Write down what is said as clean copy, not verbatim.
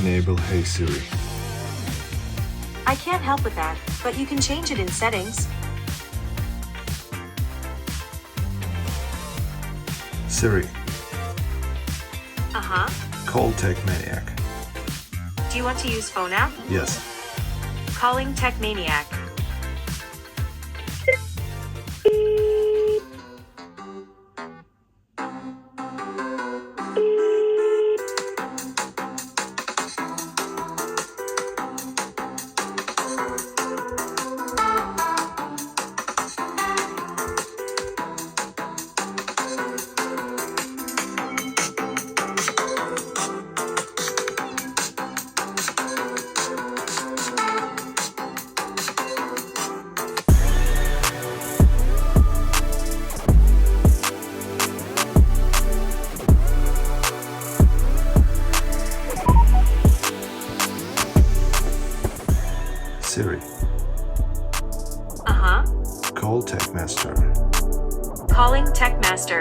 enable Hey Siri. I can't help with that, but you can change it in settings. Siri, Uh-huh. call Tech Maniac. Do you want to use phone app? Yes. Calling Tech Maniac. Siri, Uh-huh. call Tech Master. Calling Tech Master.